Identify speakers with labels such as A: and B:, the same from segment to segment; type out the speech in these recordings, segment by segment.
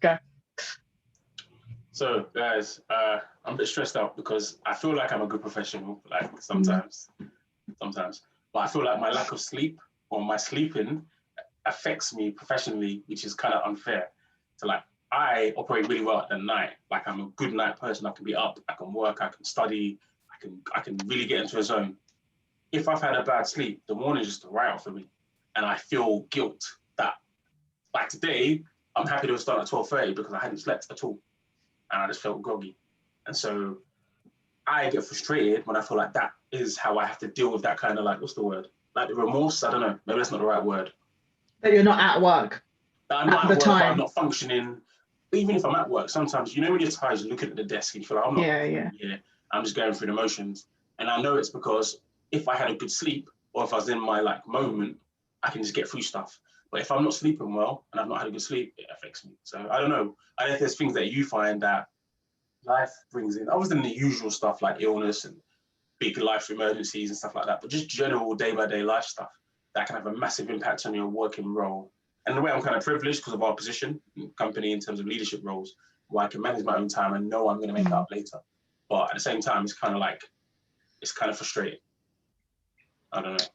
A: Go.
B: So, guys, I'm a bit stressed out because I feel like I'm a good professional, like sometimes, but I feel like my lack of sleep or my sleeping affects me professionally, which is kind of unfair. So, like, I operate really well at the night. Like, I'm a good night person. I can be up, I can work, I can study, I can really get into a zone. If I've had a bad sleep, the morning is just a write-off for me, and I feel guilt that, like today, I'm happy to start at 12:30 because I hadn't slept at all. And I just felt groggy. And so I get frustrated when I feel like that is how I have to deal with that kind of like, what's the word? Like the remorse, I don't know, maybe that's not the right word.
A: That you're not at work.
B: That I'm not at work, but I'm not functioning. Even if I'm at work, sometimes, you know, when you're tired, you're looking at the desk and you feel like, I'm not here. I'm just going through the motions. And I know it's because if I had a good sleep or if I was in my like moment, I can just get through stuff. But if I'm not sleeping well and I've not had a good sleep, it affects me. So I don't know. I don't know if there's things that you find that life brings in, other than the usual stuff like illness and big life emergencies and stuff like that, but just general day-by-day life stuff that can have a massive impact on your working role. And in a way, I'm kind of privileged because of our position in company in terms of leadership roles, where I can manage my own time and know I'm going to make it up later. But at the same time, it's kind of like, it's kind of frustrating. I don't know.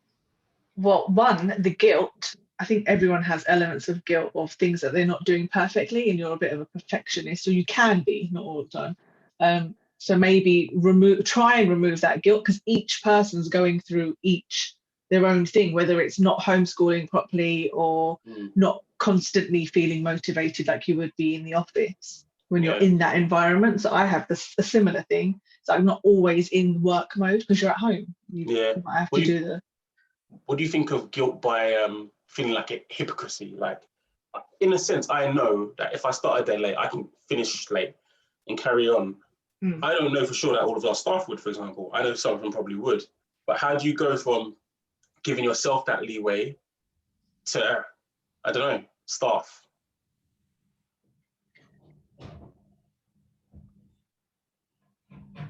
A: Well, one, the guilt. I think everyone has elements of guilt of things that they're not doing perfectly, and you're a bit of a perfectionist, so you can be, not all the time. So maybe try and remove that guilt, because each person's going through their own thing, whether it's not homeschooling properly or not constantly feeling motivated like you would be in the office when you're in that environment. So I have a similar thing. So I'm not always in work mode because you're at home. You might have to do the.
B: What do you think of guilt by feeling like a hypocrisy? Like, in a sense, I know that if I start a day late, I can finish late and carry on. I don't know for sure that all of our staff would, for example. I know some of them probably would. But how do you go from giving yourself that leeway to, I don't know, staff?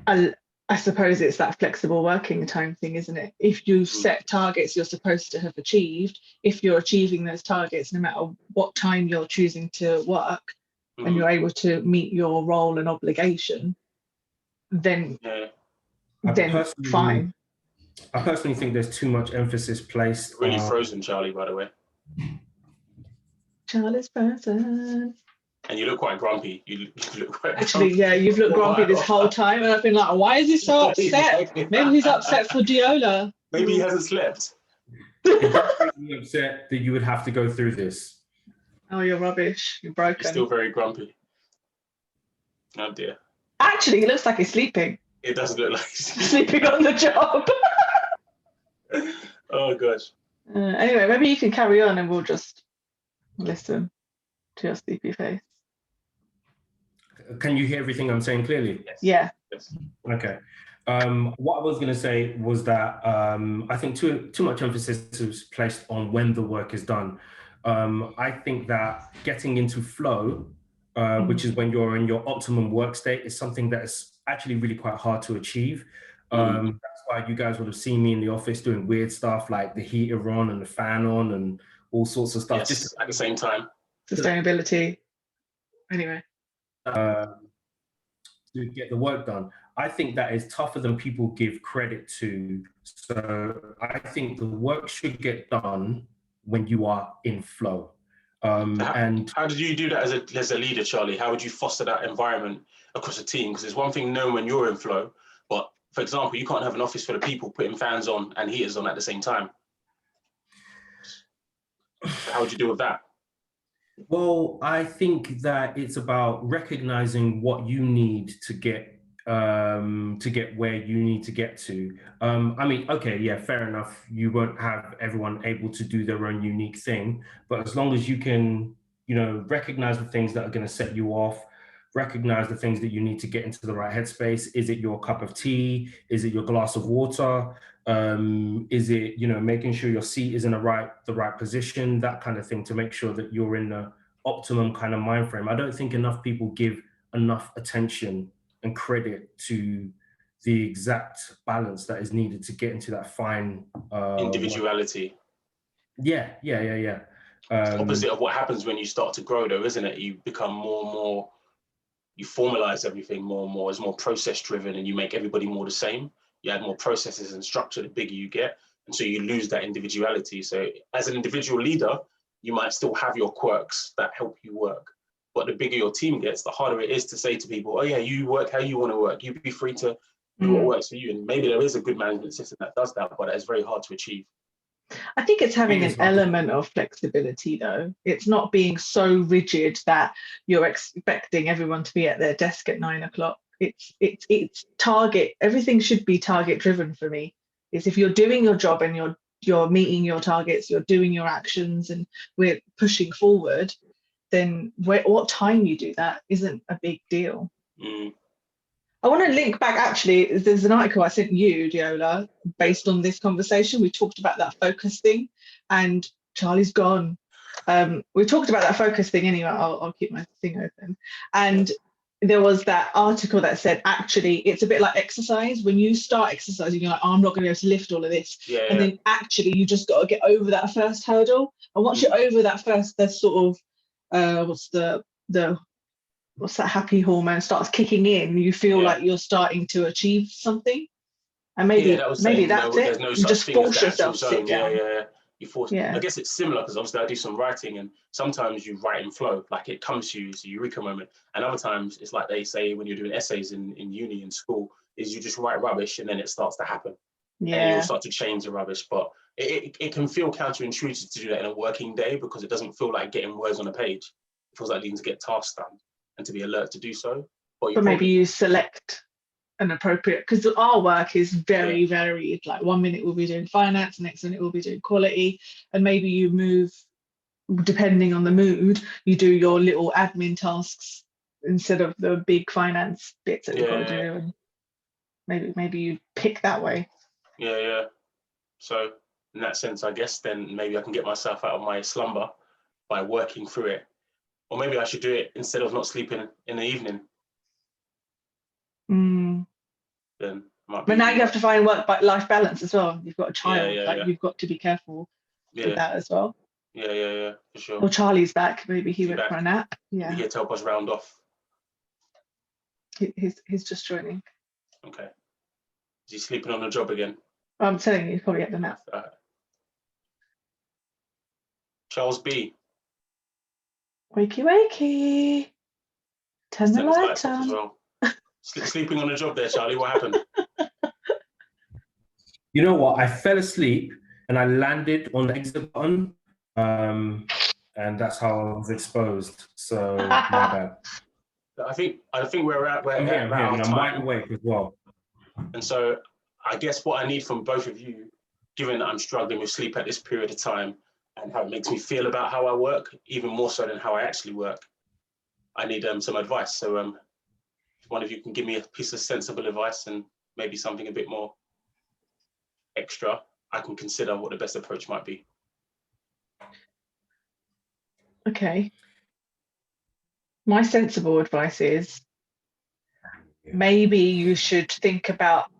A: I suppose it's that flexible working time thing, isn't it? If you set targets you're supposed to have achieved, if you're achieving those targets, no matter what time you're choosing to work, and you're able to meet your role and obligation, then fine.
C: I personally think there's too much emphasis placed.
B: Really frozen, Charlie, by the way.
A: Charlie's frozen.
B: And you look quite grumpy. You look quite
A: Actually, grumpy. Yeah, you've looked grumpy this whole time, and I've been like, why is he so upset? Maybe he's upset for Deola.
B: Maybe he hasn't slept.
C: It does make me upset that you would have to go through this.
A: Oh, you're rubbish. You're broken.
B: He's still very grumpy. Oh dear.
A: Actually, he looks like he's sleeping.
B: It doesn't look like he's
A: sleeping on the job.
B: Oh gosh.
A: Anyway, maybe you can carry on and we'll just listen to your sleepy face.
C: Can you hear everything I'm saying clearly?
B: Yes.
A: Yeah.
B: Yes.
C: Okay. What I was going to say was that I think too much emphasis is placed on when the work is done. I think that getting into flow, which is when you're in your optimum work state, is something that is actually really quite hard to achieve. That's why you guys would have seen me in the office doing weird stuff like the heater on and the fan on and all sorts of stuff.
B: Yes, just at the same time.
A: Sustainability. Anyway.
C: To get the work done. I think that is tougher than people give credit to. So I think the work should get done when you are in flow. And
B: how did you do that as a leader, Charlie? How would you foster that environment across a team? Because it's one thing knowing when you're in flow, but for example, you can't have an office full of people putting fans on and heaters on at the same time. How would you deal with that?
C: Well, I think that it's about recognizing what you need to get where you need to get to. I mean, okay, yeah, fair enough. You won't have everyone able to do their own unique thing, but as long as you can, recognize the things that are going to set you off, recognize the things that you need to get into the right headspace. Is it your cup of tea? Is it your glass of water? Is it, making sure your seat is in the right position, that kind of thing, to make sure that you're in the optimum kind of mind frame. I don't think enough people give enough attention and credit to the exact balance that is needed to get into that fine
B: individuality.
C: Yeah.
B: It's opposite of what happens when you start to grow, though, isn't it? You become more and more, you formalize everything more and more. It's more process driven, and you make everybody more the same. You add more processes and structure the bigger you get, and so you lose that individuality. So as an individual leader, you might still have your quirks that help you work, but the bigger your team gets, the harder it is to say to people, oh yeah, you work how you want to work. You be free to do what works for you. And maybe there is a good management system that does that, but it's very hard to achieve.
A: I think it's having an element of flexibility, though. It's not being so rigid that you're expecting everyone to be at their desk at 9 o'clock. It's target. Everything should be target driven for me. Is if you're doing your job and you're meeting your targets, you're doing your actions, and we're pushing forward, then what time you do that isn't a big deal. I want to link back, actually, there's an article I sent you, Deola, based on this conversation. We talked about that focus thing, and Charlie's gone. We talked about that focus thing anyway. I'll keep my thing open. And there was that article that said, actually, it's a bit like exercise. When you start exercising, you're like, oh, I'm not going to be able to lift all of this. And then actually, you just got to get over that first hurdle. And once you're over that first, the sort of, what's that happy hormone starts kicking in, you feel like you're starting to achieve something. And maybe that's it.
B: No,
A: you just force yourself to sit down.
B: You force. I guess it's similar because obviously I do some writing, and sometimes you write in flow, like it comes to you, it's a eureka moment. And other times it's like they say when you're doing essays in uni, in school, is you just write rubbish and then it starts to happen. And you'll start to change the rubbish. But it can feel counterintuitive to do that in a working day because it doesn't feel like getting words on a page. It feels like needing to get tasks done and to be alert to do so. But
A: maybe you select an appropriate, because our work is very varied. Like 1 minute we'll be doing finance, next minute we'll be doing quality, and maybe you move depending on the mood. You do your little admin tasks instead of the big finance bits that you've got to do, and maybe you pick that way.
B: So in that sense, I guess then maybe I can get myself out of my slumber by working through it. Or maybe I should do it instead of not sleeping in the evening. Then
A: but now you have to find work-life balance as well. You've got a child, you've got to be careful with that as well.
B: For sure.
A: Well, Charlie's back. Maybe he went for a nap.
B: He here to help us round off.
A: He's just joining.
B: Okay. Is he sleeping on the job again?
A: I'm telling you, he's probably at the nap.
B: Charles B.
A: Wakey, wakey. Turn the lights on.
B: As well. Sleeping on the job there, Charlie. What happened?
C: You know what? I fell asleep and I landed on the exit button. And that's how I was exposed. So my bad.
B: I think we're out.
C: I'm here, and I'm wide awake as well.
B: And so I guess what I need from both of you, given that I'm struggling with sleep at this period of time and how it makes me feel about how I work, even more so than how I actually work, I need some advice. So if one of you can give me a piece of sensible advice and maybe something a bit more extra, I can consider what the best approach might be.
A: Okay. My sensible advice is maybe you should think about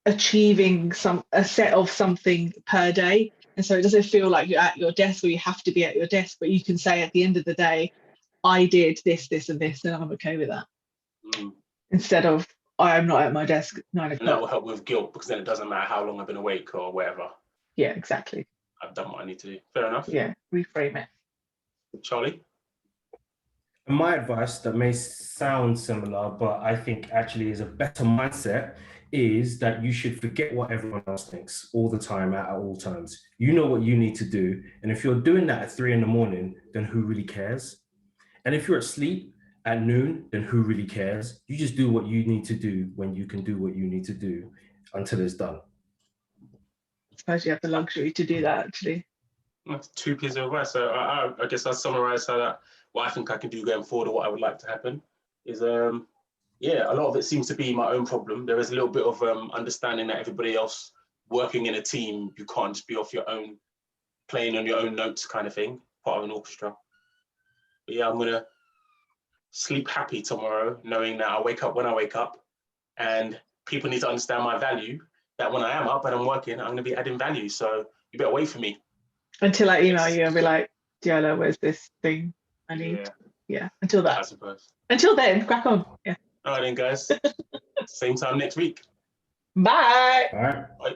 A: achieving a set of something per day. And so it doesn't feel like you're at your desk or you have to be at your desk, but you can say at the end of the day, I did this, this, and this, and I'm okay with that. Instead of, I'm not at my desk at 9 o'clock.
B: And that will help with guilt, because then it doesn't matter how long I've been awake or whatever.
A: Yeah, exactly.
B: I've done what I need to do. Fair enough.
A: Yeah, reframe it.
B: Charlie?
C: My advice that may sound similar, but I think actually is a better mindset, is that you should forget what everyone else thinks all the time at all times. You know what you need to do. And if you're doing that at 3 a.m, then who really cares? And if you're asleep at noon, then who really cares? You just do what you need to do when you can do what you need to do until it's done.
A: I suppose you have the luxury to do that, actually.
B: That's 2 pieces of advice. So I guess I'll summarize what I think I can do going forward, or what I would like to happen is, a lot of it seems to be my own problem. There is a little bit of understanding that everybody else working in a team, you can't just be off your own, playing on your own notes kind of thing, part of an orchestra. But yeah, I'm going to sleep happy tomorrow, knowing that I wake up when I wake up, and people need to understand my value, that when I am up and I'm working, I'm going to be adding value. So you better wait for me.
A: Until I email you and be like, Deola, where's this thing I need? Yeah. Until that.
B: I suppose.
A: Until then, crack on. Yeah.
B: All right then, guys. Same time next week.
A: Bye.
C: All right.
B: Bye.